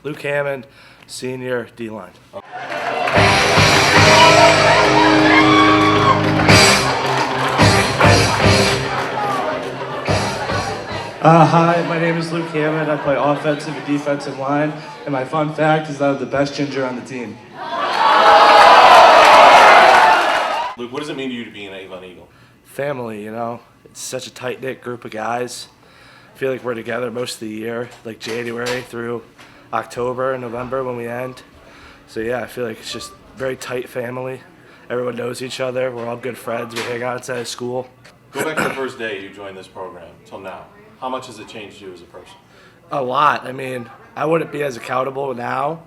Luke Hammond, senior D-line. Hi, my name is Luke Hammond. I play offensive and defensive line, and my fun fact is that I'm the best ginger on the team. Luke, what does it mean to you to be an Avon Eagle? Family, you know. It's such a tight-knit group of guys. I feel like we're together most of the year, like January through October and November when we end. So yeah, I feel like it's just very tight family. Everyone knows each other. We're all good friends. We hang out outside of school. Go back to the first day you joined this program till now. How much has it changed you as a person? A lot. I mean, I wouldn't be as accountable now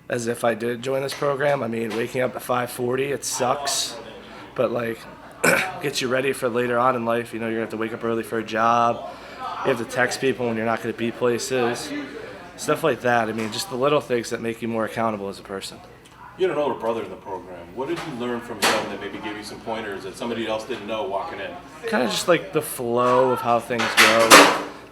as if I did join this program. I mean, waking up at 5:40, it sucks. But like, gets you ready for later on in life. You know, you're gonna have to wake up early for a job. You have to text people when you're not gonna be places. Stuff like that. I mean, just the little things that make you more accountable as a person. You had an older brother in the program. What did you learn from him that maybe gave you some pointers that somebody else didn't know walking in? Kind of just like the flow of how things go,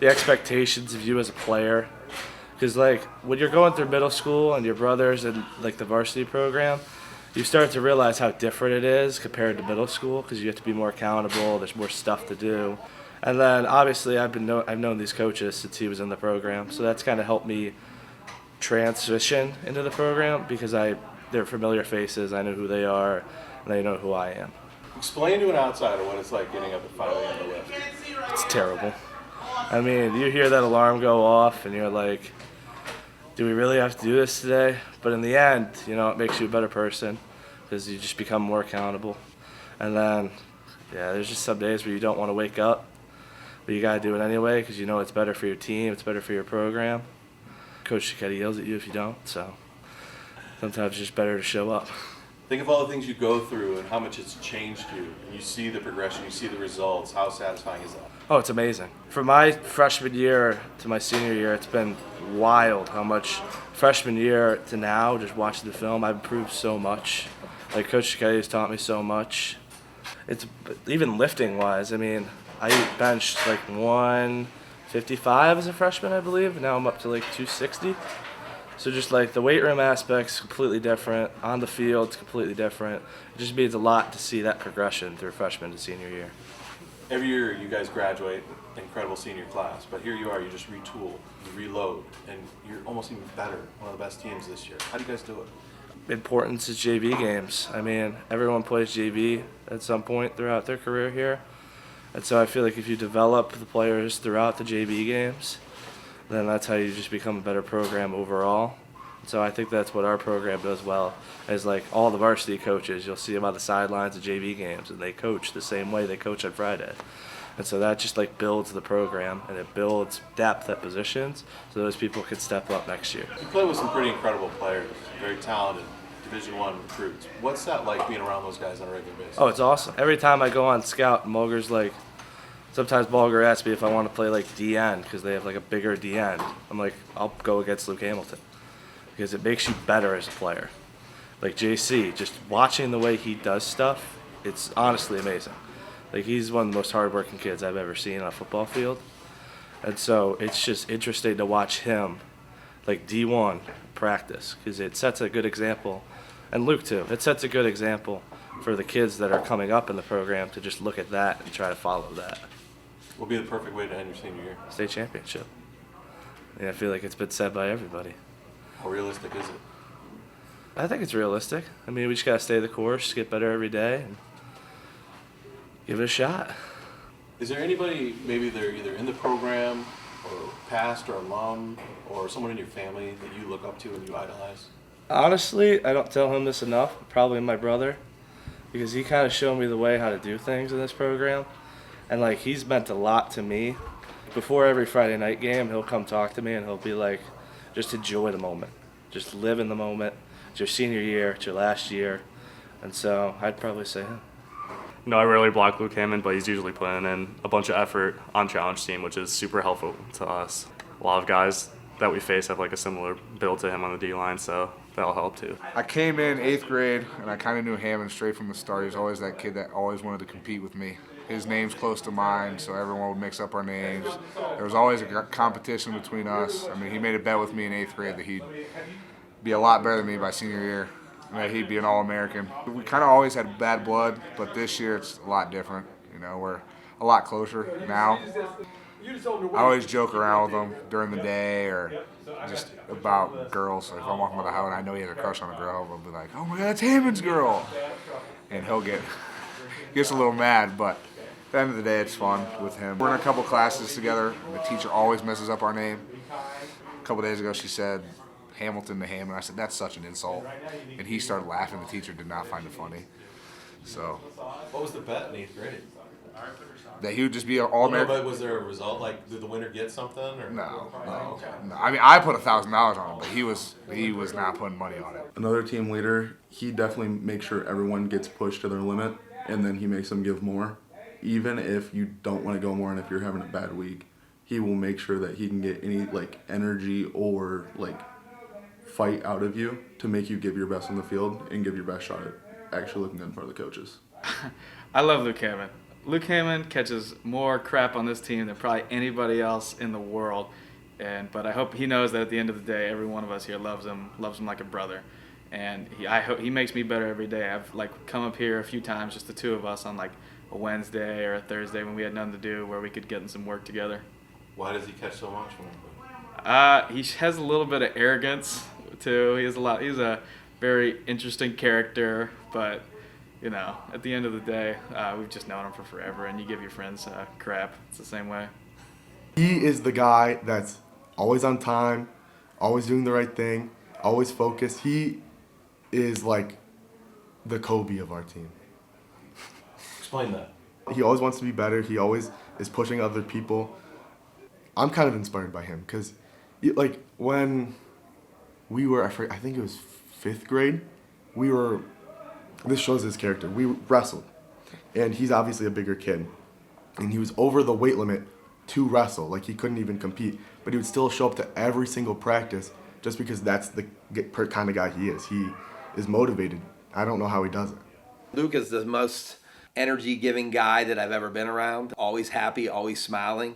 the expectations of you as a player. Because like when you're going through middle school and your brother's in like the varsity program, you start to realize how different it is compared to middle school because you have to be more accountable. There's more stuff to do, and then obviously I've known these coaches since he was in the program, so that's kind of helped me transition into the program because they're familiar faces. I know who they are, and they know who I am. Explain to an outsider what it's like getting up at 5 a.m. to lift. It's terrible. I mean, you hear that alarm go off, and you're like, do we really have to do this today? But in the end, you know, it makes you a better person because you just become more accountable. And then, yeah, there's just some days where you don't want to wake up, but you got to do it anyway because you know it's better for your team, it's better for your program. Coach Chiquetti yells at you if you don't, so sometimes it's just better to show up. Think of all the things you go through and how much it's changed you. And you see the progression, you see the results. How satisfying is that? Oh, it's amazing. From my freshman year to my senior year, it's been wild how much freshman year to now, just watching the film, I've improved so much. Like Coach Chiquetti has taught me so much. It's even lifting wise. I mean, I benched like 155 as a freshman, I believe. Now I'm up to like 260. So just like the weight room aspect's completely different. On the field, it's completely different. It just means a lot to see that progression through freshman to senior year. Every year you guys graduate, incredible senior class, but here you are, you just retool, you reload, and you're almost even better, one of the best teams this year. How do you guys do it? Importance is JV games. I mean, everyone plays JV at some point throughout their career here. And so I feel like if you develop the players throughout the JV games, then that's how you just become a better program overall. So I think that's what our program does well, is like all the varsity coaches, you'll see them on the sidelines of JV games, and they coach the same way they coach on Friday. And so that just like builds the program, and it builds depth at positions, so those people can step up next year. You play with some pretty incredible players, very talented Division I recruits. What's that like being around those guys on a regular basis? Oh, it's awesome. Every time I go on scout, Mulger's like, sometimes Mulger asks me if I want to play like DN because they have like a bigger DN. I'm like, I'll go against Luke Hamilton because it makes you better as a player. Like JC, just watching the way he does stuff, it's honestly amazing. Like he's one of the most hardworking kids I've ever seen on a football field. And so it's just interesting to watch him, like D1, practice because it sets a good example. And Luke too, it sets a good example for the kids that are coming up in the program to just look at that and try to follow that. What would be the perfect way to end your senior year? State championship. Yeah, I feel like it's been said by everybody. How realistic is it? I think it's realistic. I mean, we just gotta stay the course, get better every day, and give it a shot. Is there anybody, maybe they're either in the program or past or alum or someone in your family that you look up to and you idolize? Honestly, I don't tell him this enough, probably my brother, because he kind of showed me the way how to do things in this program. And like he's meant a lot to me. Before every Friday night game, he'll come talk to me and he'll be like, just enjoy the moment. Just live in the moment. It's your senior year, it's your last year. And so I'd probably say him. No, I rarely block Luke Hammond, but he's usually putting in a bunch of effort on challenge team, which is super helpful to us. A lot of guys that we face have like a similar build to him on the D-line, so that'll help too. I came in 8th grade, and I kind of knew Hammond straight from the start. He was always that kid that always wanted to compete with me. his name's close to mine, so everyone would mix up our names. There was always a competition between us. I mean, he made a bet with me in 8th grade that he'd be a lot better than me by senior year, and that he'd be an All-American. We kind of always had bad blood, but this year it's a lot different. You know, we're a lot closer now. I always joke around with him during the day or just about girls. So if I'm walking by the house and I know he has a crush on a girl, I'll be like, "Oh my God, that's Hammond's girl," and he'll gets a little mad. But at the end of the day, it's fun with him. We're in a couple classes together, and the teacher always messes up our name. A couple days ago, she said Hamilton to Hammond. I said, "That's such an insult," and he started laughing. The teacher did not find it funny. So, What was the bet in 8th grade? that he would just be an No, All-American. but was there a result? Like, did the winner get something? Or? No. Oh, okay. No, I mean, I put $1,000 on him, but he was not putting money on it. Another team leader, he definitely makes sure everyone gets pushed to their limit, and then he makes them give more. Even if you don't want to go more and if you're having a bad week, he will make sure that he can get any like energy or like fight out of you to make you give your best on the field and give your best shot at actually looking good in front of the coaches. I love Luke Hammond. Luke Hammond catches more crap on this team than probably anybody else in the world. But I hope he knows that at the end of the day, every one of us here loves him like a brother. And I hope he makes me better every day. I've like come up here a few times, just the two of us, on like a Wednesday or a Thursday when we had nothing to do, where we could get in some work together. Why does he catch so much from him? He has a little bit of arrogance too. He's a very interesting character, but you know, at the end of the day, we've just known him for forever, and you give your friends crap. It's the same way. He is the guy that's always on time, always doing the right thing, always focused. He is like the Kobe of our team. Explain that. He always wants to be better. He always is pushing other people. I'm kind of inspired by him because, like, when we were, I think it was 5th grade, this shows his character. We wrestled, and he's obviously a bigger kid, and he was over the weight limit to wrestle. Like, he couldn't even compete, but he would still show up to every single practice just because that's the kind of guy he is. He is motivated. I don't know how he does it. Luke is the most energy-giving guy that I've ever been around. Always happy, always smiling.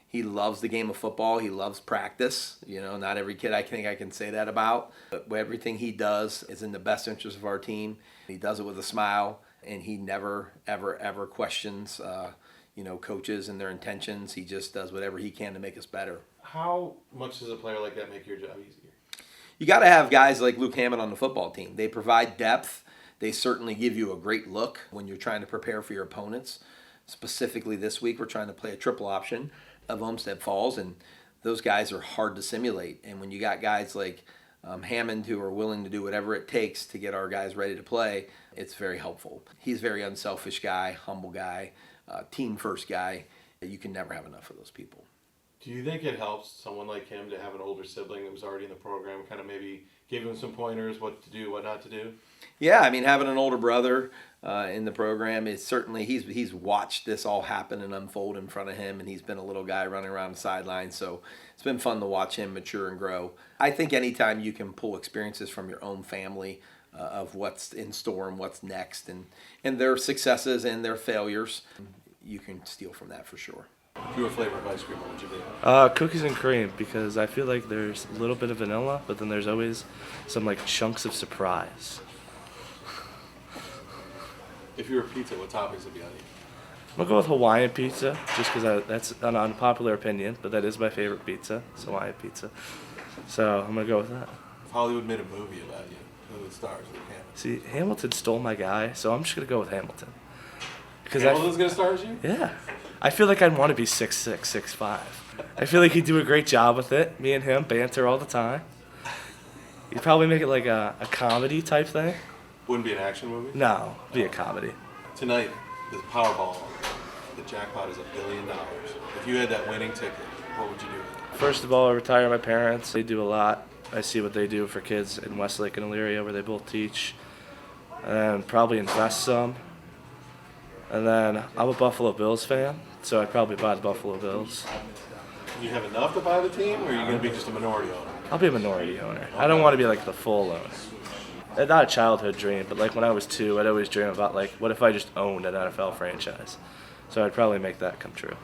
He loves the game of football. He loves practice. You know, not every kid I think I can say that about. But everything he does is in the best interest of our team. He does it with a smile, and he never, ever, ever questions, coaches and their intentions. He just does whatever he can to make us better. How much does a player like that make your job easier? You got to have guys like Luke Hammond on the football team. They provide depth. They certainly give you a great look when you're trying to prepare for your opponents. Specifically this week, we're trying to play a triple option of Olmsted Falls, and those guys are hard to simulate. And when you got guys like Hammond who are willing to do whatever it takes to get our guys ready to play, it's very helpful. He's a very unselfish guy, humble guy, team-first guy. You can never have enough of those people. Do you think it helps someone like him to have an older sibling that was already in the program, kind of maybe give him some pointers, what to do, what not to do? Yeah, I mean, having an older brother in the program is certainly, he's watched this all happen and unfold in front of him, and he's been a little guy running around the sidelines, so it's been fun to watch him mature and grow. I think anytime you can pull experiences from your own family of what's in store and what's next, and their successes and their failures, you can steal from that for sure. If you were a flavor of ice cream, what would you be? Cookies and cream, because I feel like there's a little bit of vanilla, but then there's always some like chunks of surprise. If you were pizza, what toppings would be on you? I'm gonna go with Hawaiian pizza, just because that's an unpopular opinion, but that is my favorite pizza. It's Hawaiian pizza. So I'm gonna go with that. If Hollywood made a movie about you, who would stars Luke Hammond? See, Hamilton stole my guy, so I'm just gonna go with Hamilton. Because Hamilton's gonna star as you? yeah, I feel like I'd want to be 6'6", 6'5". I feel like he'd do a great job with it. Me and him banter all the time. He'd probably make it like a comedy type thing. Wouldn't be an action movie? No, be a comedy. Tonight, the Powerball, the jackpot is $1 billion. If you had that winning ticket, what would you do with it? First of all, I retire my parents. They do a lot. I see what they do for kids in Westlake and Elyria, where they both teach. And then probably invest some. And then I'm a Buffalo Bills fan, so I'd probably buy the Buffalo Bills. You have enough to buy the team, or are you going to be just a minority owner? I'll be a minority owner. I don't want to be like the full owner. It's not a childhood dream, but like when I was 2, I'd always dream about like, what if I just owned an NFL franchise? So I'd probably make that come true.